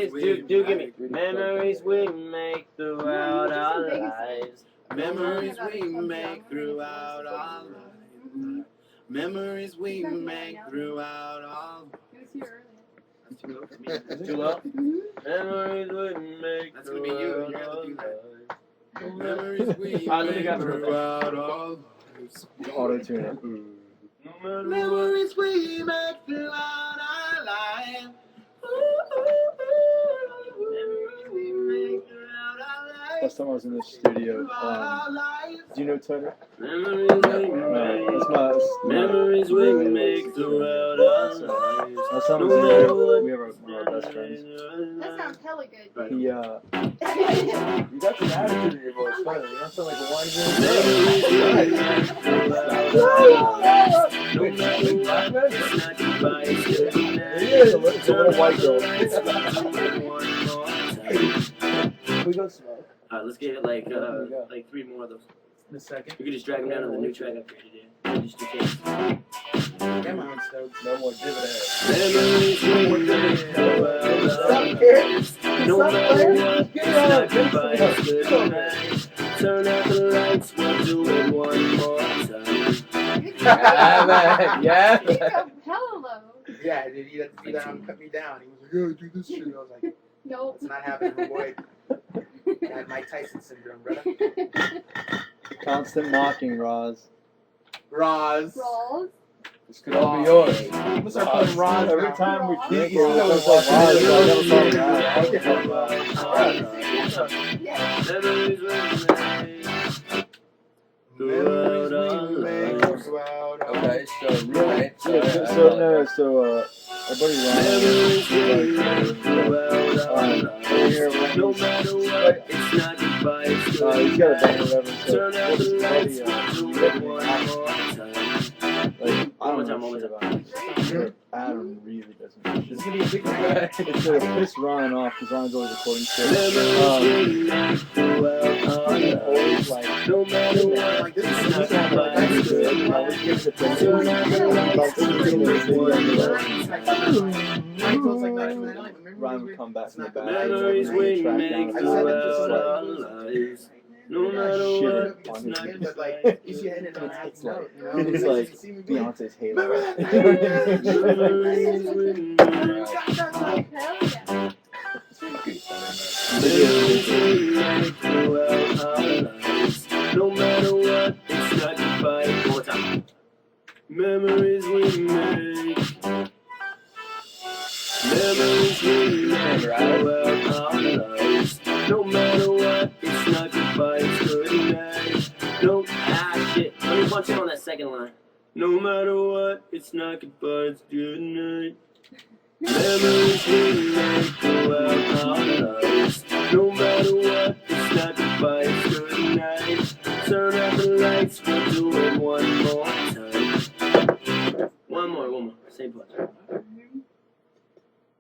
Memories, do give me. Memories we make throughout our lives. Memories we make throughout our lives. Memories we make throughout our lives. It was here earlier. That's too low for me. Too low? Memories we make That's gonna be you. You're throughout gonna our do that. lives. Memories we make throughout our lives. Auto-tune it. No matter what. Memories we make throughout our lives. Memories we make throughout our lives. Last time I was in the studio, do you know Tony? Memories we No, make. that's my. Memories we make throughout our lives. Last time I No was in matter there, what. we have one of our best friends. That sounds hella good. He, You got some attitude in your voice, finally. You don't sound like a whiny it's a little white girl. We go smoke. Alright, let's get like 3 more of those. In a second. You can just drag them down to the new track I created. Yeah. Just do case. Get my own stokes. No more dividends. Memories we make throughout our lives. No matter what, it's not goodbye, it's good night. Turn out the lights, we'll do it one more time. Yeah, man. Yeah, You man. go hella low. Yeah, dude, he had to be down, cut me down. He was like, yo, do this shit. I was like, Nope. it's not happening, boy. I had Mike Tyson syndrome, brother. Constant mocking, Roz. Roz. Rolls. This could all be yours. I'm gonna start calling Roz Every now. time we Roz. drink, You we're know like, what Roz, it I is. never talk about it. Yeah. Memories we make throughout our lives. Okay, so roommate. Our buddy Ryan, Memories we like, make throughout our lives. No matter what, it's not goodbye, it's good he's got a band night. or whatever, so Turn out what's the his lights, buddy, we'll do it one more time. like, I One don't more know time, shit about it. Adam really doesn't know shit. It's gonna be a big night. It's gonna piss Ryan off because Ryan's always recording shit. Memories we make throughout our lives. Like, No matter what, Like, this it's is not just not goodbye, like it's good I night. would give it to Turn out the lights, we'll do it one more Ryan would come back from the back. Memories we make throughout our lives. No matter what, it's not It's goodbye. it's like it's like Beyonce's Halo. Remember that Memories we make. Hell yeah. Memories we make throughout our lives. No matter what, it's not goodbye. One more time. Memories we make. Memories we make throughout our lives. No matter what, it's not goodbye, it's good night. No, shit. Let me punch in on that second line. No matter what, it's not goodbye, it's good night. Memories we make throughout our lives. No matter what, it's not goodbye, it's good night. Turn out the lights, we'll do it one more time. One more. Same place.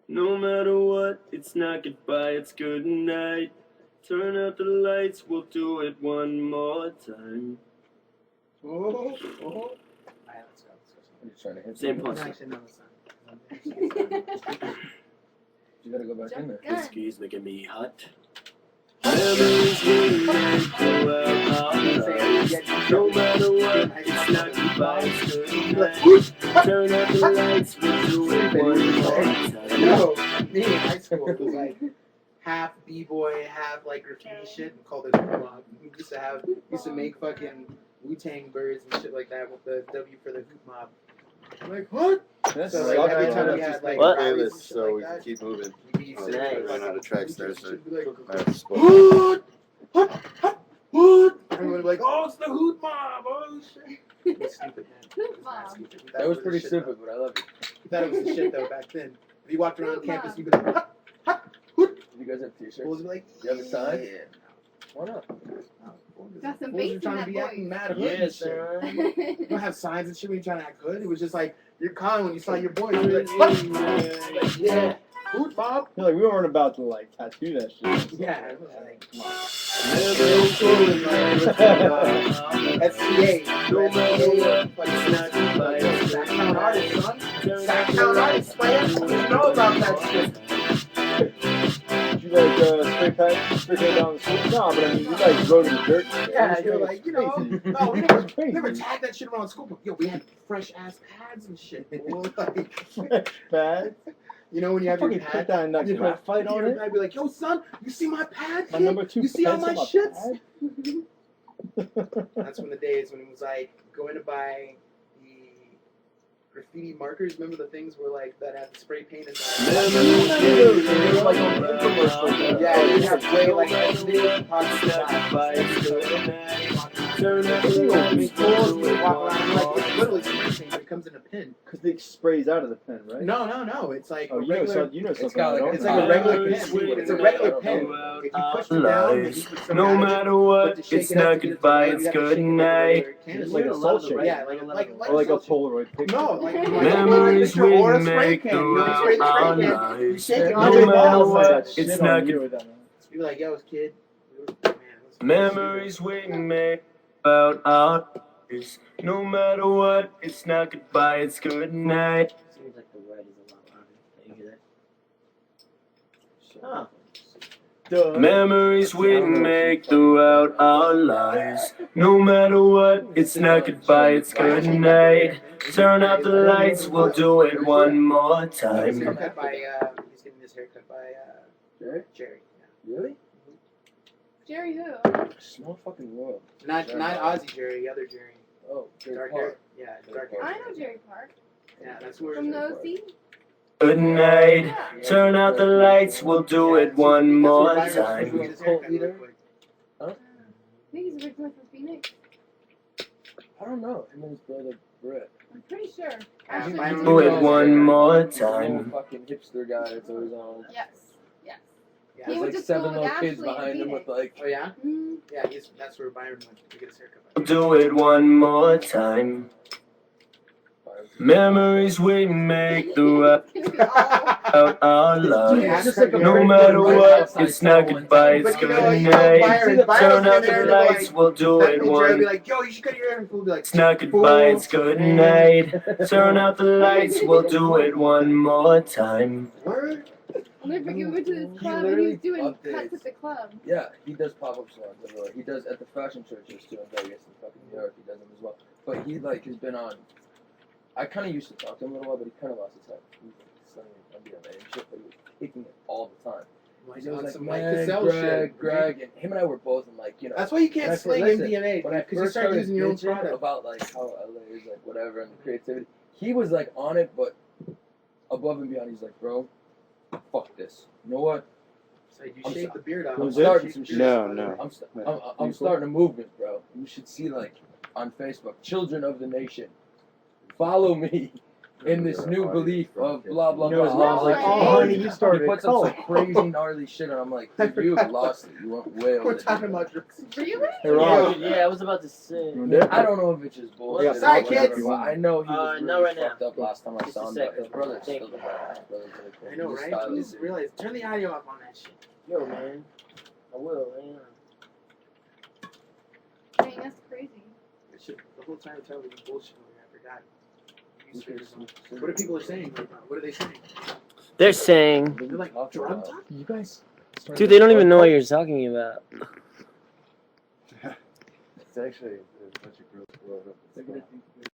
No matter what, it's not goodbye, it's good night. Turn out the lights, we'll do it one more time. Oh. Alright, let's go. You're trying to hit Same something. punch. Actually, no, it's not. You gotta go back in there. Whiskey's making me hot. Memories we make throughout our lives. No matter what, it's not goodbye, it's good night. Turn out the lights, we'll do it one more time. No, me in high school it was like half b-boy, half like graffiti shit, and called it hoop mob. We used to make fucking Wu-Tang birds and shit like that with the W for the hoop mob. I'm like, what? That's So like like every every time time we had like What? rallies and Playlist, shit so like we can that, keep moving. we'd be sitting Nice. there Run out of tracks there, so she'd be like, I have to split. hoot! Hoot! Everyone would be like, oh, it's the hoot mob! Oh, shit. It was stupid, man. Hoot mob. Stupid. We thought That it was the pretty shit, stupid, but I love it. though. We thought it was the shit, though, back then. If you walked around Hoot campus, mob. you'd be like, hut, hut, hoot! You guys have t-shirts? Bulls would be like, You have a sign? yeah. Why not? Got some Bulls bass were in trying to that be voice. acting mad hood and Yes, shit. sir. You don't have signs and shit when you're trying to act good. It was just like, you're calm when you saw your boys. You're like, what? Like, yeah. Hoot, Bob. You're like, we weren't about to like tattoo that shit. Yeah. It was like, come on. Memories SCA. No matter what, Fucking not goodbye, it's Sack good Town night. artist, son. Turn Sack out the Town lights, artist, player. we'll do You it know about one that more shit. time. You like spray paint down the street? No, but I mean, you guys rode in the dirt. Yeah, It's you're crazy. like, you know, It's no, we crazy. never tagged that shit around school, but yo, we had fresh ass pads and shit. Like, Bad. you know when you have your Fucking put pad, that in that you know, graphite on your it. pad be like, yo, son, you see my pad? My kid? number 2 You see all my pencil, shits? pad. That's when the days when it was like going to buy the graffiti markers. Remember the things were like that had the spray paint and yeah, you have way like this pocket Turn up the lights, walk around like it's literally spray paint. It comes in a pin. Because it sprays out of the pen, right? No. It's like Oh, a you know, regular. you know something. got like I don't It's know. like a regular It's pen. It's a regular pen. If you push it down, the ink would come no out of it, matter but what, to shake it's it up not to get it to goodbye, light, it's you have to good shake it with a night. regular canister. It's like a salt shaker. Yeah, Or like a salt shaker. Polaroid picture. No, like Memories or we a spray make can. You know, spray the throughout spray our can. You lives. shake it. No No matter matter what, it's not you good. with that, man. You be like, yo, kid. Man, Memories we make about our lives. No matter what, it's not goodbye, it's good night. Seems like the red is a lot louder. Can you hear that? Oh. Duh. Memories we make throughout our lives. No matter what, it's not goodbye, it's good night. Turn out the lights, we'll do it one more He's time. haircut by, he's getting his haircut by, Jerry. Yeah. Really? Jerry who? Small fucking world. Not Ozzy Jerry, the other Jerry. Oh, Dark hair. Yeah, dark hair. I know Jerry Park. Yeah, that's where. From the OC. Good night. Turn out the lights, we'll do it one more That's where time. Byron was his haircut real quick. I think he's originally from Phoenix. I don't know. Him and his brother Brett. I'm pretty sure. Yeah, Actually, Byron Do it was- one more He's time. fucking hipster guy that's always on. Yes. Yeah. He There's went like to school 7 with little kids Ashley in behind him Phoenix. with like. Oh yeah. Mm. Yeah, that's where Byron went to get his haircut. Do it one more time. Memories we make throughout our lives. No matter what, it's not goodbye, it's But you good know, night. Byron's Turn out in the there, lights, like, we'll do that it little Jerry be one. like, yo, you should cut your hair. And fool be like, It's not goodbye, it's good night. Turn out the lights, we'll do it one more time. word. I'll never forget we went to this He club and he literally was doing updates. cuts at the club. Yeah, he does pop-up salons everywhere. He does at the fashion churches too in Vegas and fucking New York. He does them as well. But he like has been on. I kind of used to talk to him a little while, but he kind of lost his head. He was like studying MBA and shit, but he was kicking it all the time. Like, He was on like, some like man, Cassell Greg, shit. Greg, and him and I were both in like, you know. That's why you And I can't said, sling listen, MDMA when I because you first start started using your own bitching product. about like how LA is like whatever and the creativity, he was like on it, but above and beyond. He's like, bro, fuck this. You know what? So you I'm shave so- the beard off. I'm starting some shit. No. I'm starting a movement, bro. You should see like on Facebook, Children of the Nation. Follow me in this new belief of blah blah You know, his blah. mom's like, Right. oh, honey, you started He a puts up some cult. crazy gnarly shit, and I'm like, dude, you lost it. You went way over We're the talking deep about end. drugs. Really? Hey, Rob. Yeah, I was about to say. I don't know if it's just bullshit. or Sorry, whatever, kids. but I know he was No, really right now. fucked up last time I Just saw a him. sec. But his brother's Thank still the you. best. His brother's really cool. I know, His right? style You is- just realize, turn the audio off on that shit. Yo, man. I will, hang on. Dang, that's crazy. That shit, the whole time telling me bullshit over here, I forgot. Use figures on. What are people saying? What are they saying? They're saying, They're like, drug talk? You guys. dude, they don't even know what you're talking about. It's actually a bunch of girls who wrote up.